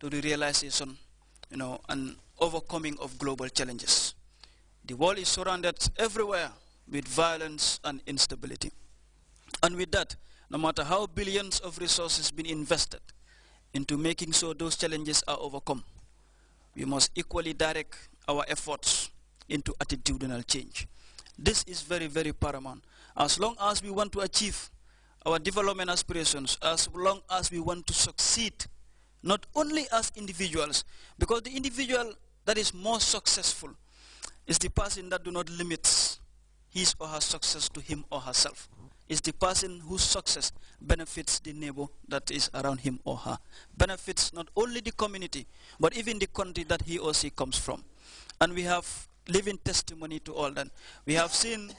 to the realization, and overcoming of global challenges. The world is surrounded everywhere with violence and instability. And with that, no matter how billions of resources been invested into making sure those challenges are overcome, we must equally direct our efforts into attitudinal change. This is very, very paramount. As long as we want to achieve our development aspirations, as long as we want to succeed, not only as individuals, because the individual that is more successful is the person that do not limit his or her success to him or herself. It's the person whose success benefits the neighbor that is around him or her, benefits not only the community, but even the country that he or she comes from. And we have living testimony to all that. We have seen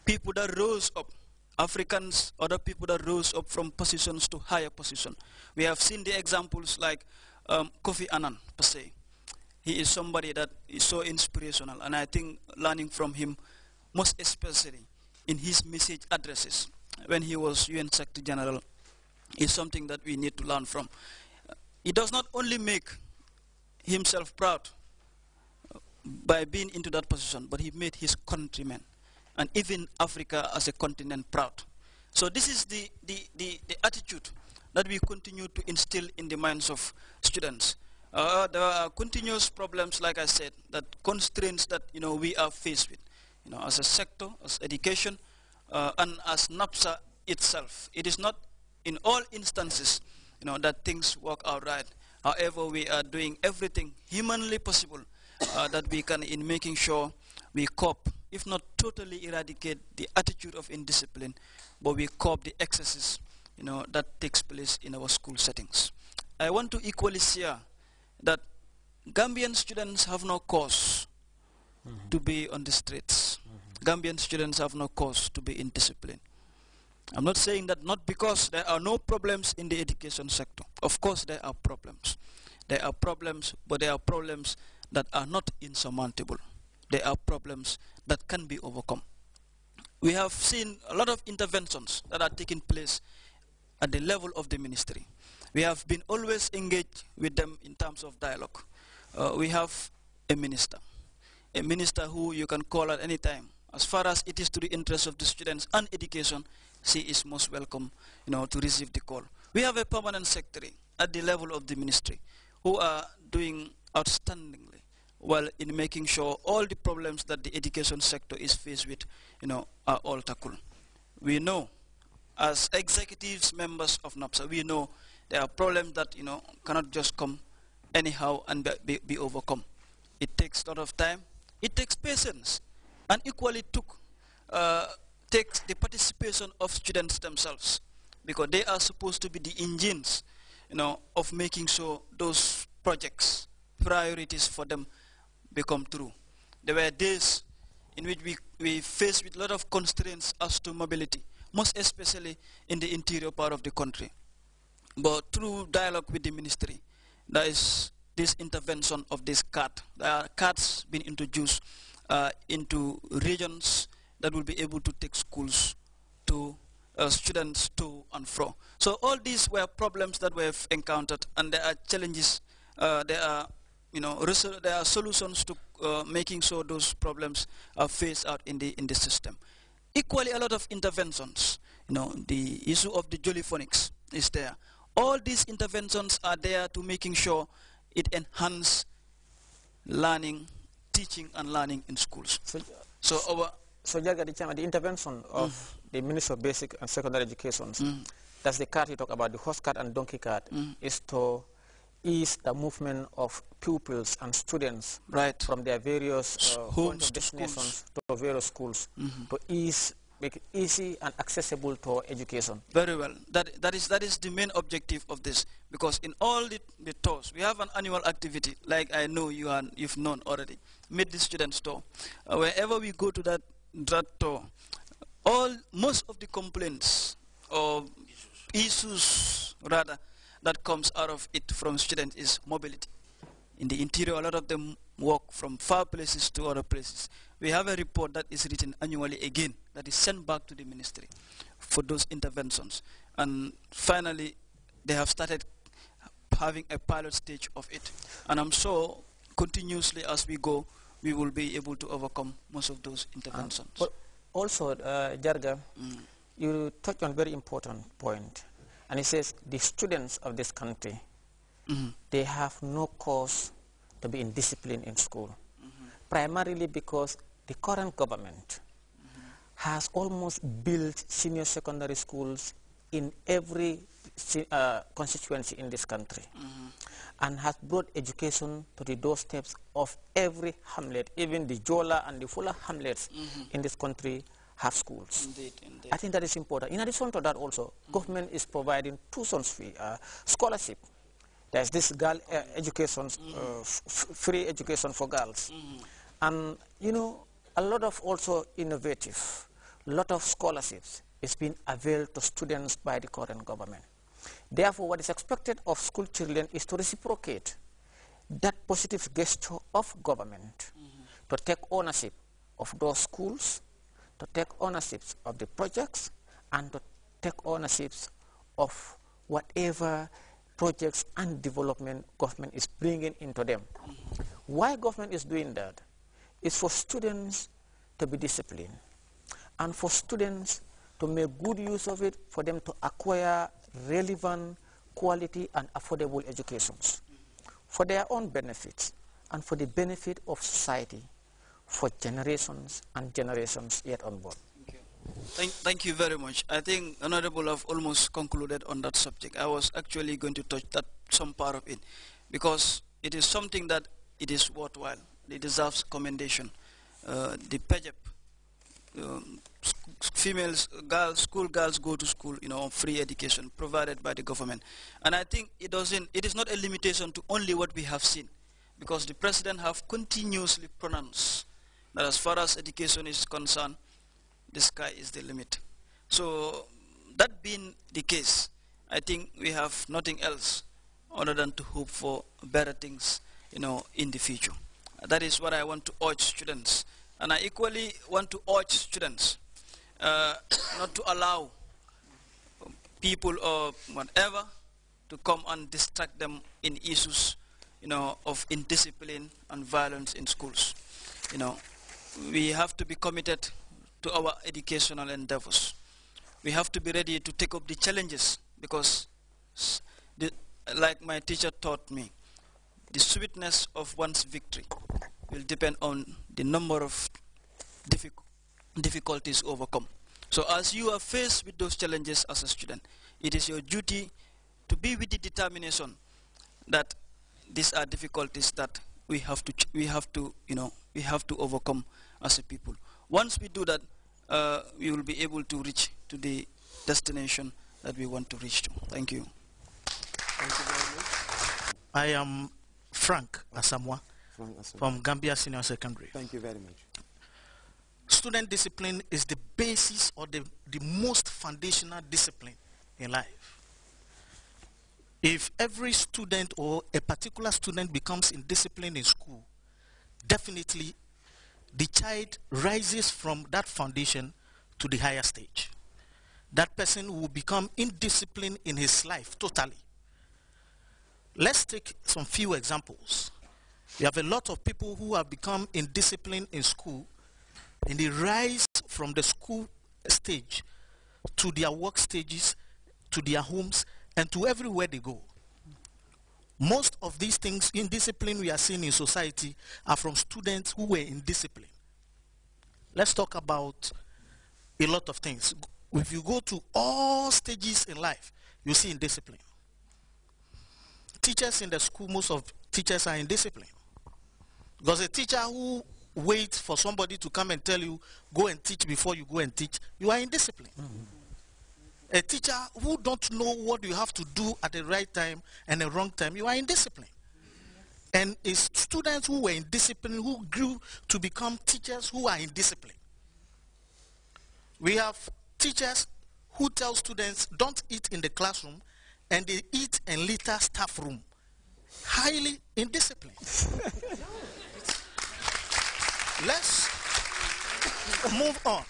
people that rose up, Africans, other people that rose up from positions to higher position. We have seen the examples like Kofi Annan, per se. He is somebody that is so inspirational, and I think learning from him, most especially in his message addresses when he was UN Secretary General, is something that we need to learn from. He does not only make himself proud by being into that position, but he made his countrymen and even Africa as a continent proud. So this is the attitude that we continue to instill in the minds of students. There are continuous problems, like I said, that constraints that we are faced with, as a sector, as education, and as NAPSA itself. It is not in all instances, that things work out right. However, we are doing everything humanly possible that we can in making sure we cope, if not totally eradicate the attitude of indiscipline, but we cope the excesses, that takes place in our school settings. I want to equally share that Gambian students have no cause to be on the streets. Gambian students have no cause to be indisciplined. I'm not saying that not because there are no problems in the education sector. Of course there are problems. There are problems, but there are problems that are not insurmountable. There are problems that can be overcome. We have seen a lot of interventions that are taking place at the level of the ministry. We have been always engaged with them in terms of dialogue. We have a minister who you can call at any time. As far as it is to the interest of the students and education, she is most welcome, to receive the call. We have a permanent secretary at the level of the ministry who are doing outstandingly well in making sure all the problems that the education sector is faced with, are all tackled. We know, as executives, members of NAPSA, we know there are problems that, cannot just come anyhow and be overcome. It takes a lot of time. It takes patience. And equally takes the participation of students themselves, because they are supposed to be the engines, of making sure those projects, priorities for them become true. There were days in which we faced with a lot of constraints as to mobility, most especially in the interior part of the country. But through dialogue with the ministry, there is this intervention of this card. There are cards being introduced into regions that will be able to take schools to students to and fro. So all these were problems that we have encountered, and there are challenges. There are solutions to making sure those problems are phased out in the system. Equally, a lot of interventions. The issue of the jollyphonics is there. All these interventions are there to making sure it enhances learning, teaching and learning in schools. So the intervention of the Minister of Basic and Secondary Education, that's the card you talk about, the horse card and donkey card, is to ease the movement of pupils and students from their various homes, destinations to various schools, to make it easy and accessible to education. Very well. That is the main objective of this, because in all the tours, we have an annual activity, like I know you've known already, Meet the Students Tour. Wherever we go to that tour, most of the complaints or issues rather that comes out of it from students is mobility. In the interior, a lot of them walk from far places to other places. We have a report that is written annually again, that is sent back to the ministry for those interventions. And finally, they have started having a pilot stage of it. And I'm sure continuously as we go, we will be able to overcome most of those interventions. But also, Jarga, you touched on a very important point. And it says the students of this country, they have no cause to be indisciplined in school. Primarily because the current government has almost built senior secondary schools in every constituency in this country, and has brought education to the doorsteps of every hamlet. Even the Jola and the Fula hamlets in this country have schools. Indeed, indeed. I think that is important. In addition to that also, government is providing tuition fee, scholarship. There's this girl education, free education for girls. And, you know, a lot of also innovative, lot of scholarships is being availed to students by the current government. Therefore, what is expected of school children is to reciprocate that positive gesture of government, to take ownership of those schools, to take ownerships of the projects, and to take ownerships of whatever projects and development government is bringing into them. Why government is doing that is for students to be disciplined, and for students to make good use of it, for them to acquire relevant, quality, and affordable educations for their own benefits and for the benefit of society for generations and generations yet unborn. Thank you very much. I think Honorable have almost concluded on that subject. I was actually going to touch that some part of it, because it is something that it is worthwhile. It deserves commendation. The PEJEP, females, girls, school girls go to school, you know, free education provided by the government. And I think it is not a limitation to only what we have seen, because the president have continuously pronounced that as far as education is concerned, the sky is the limit. So that being the case, I think we have nothing else other than to hope for better things, you know, in the future. That is what I want to urge students. And I equally want to urge students not to allow people or whatever to come and distract them in issues, you know, of indiscipline and violence in schools. You know, we have to be committed to our educational endeavors. We have to be ready to take up the challenges, because like my teacher taught me, the sweetness of one's victory will depend on the number of difficulties overcome. So as you are faced with those challenges as a student, it is your duty to be with the determination that these are difficulties that we have to overcome as a people. Once we do that, we will be able to reach to the destination that we want to reach to. Thank you. Thank you very much. I am Frank Asamoah from Gambia Senior Secondary. Thank you very much. Student discipline is the basis or the most foundational discipline in life. If every student or a particular student becomes indisciplined in school, definitely the child rises from that foundation to the higher stage. That person will become indisciplined in his life totally. Let's take some few examples. We have a lot of people who have become indisciplined in school, and they rise from the school stage to their work stages, to their homes, and to everywhere they go. Most of these things, indiscipline we are seeing in society, are from students who were indisciplined. Let's talk about a lot of things. If you go to all stages in life, you see indiscipline. Teachers in the school, most of teachers are indisciplined. Because a teacher who waits for somebody to come and tell you, go and teach before you go and teach, you are indisciplined. A teacher who don't know what you have to do at the right time and the wrong time, you are indisciplined. And it's students who were indisciplined who grew to become teachers who are indisciplined. We have teachers who tell students, don't eat in the classroom, and they eat in litter staff room. Highly indisciplined. Let's move on.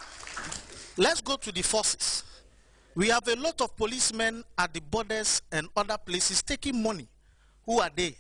Let's go to the forces. We have a lot of policemen at the borders and other places taking money Who are they?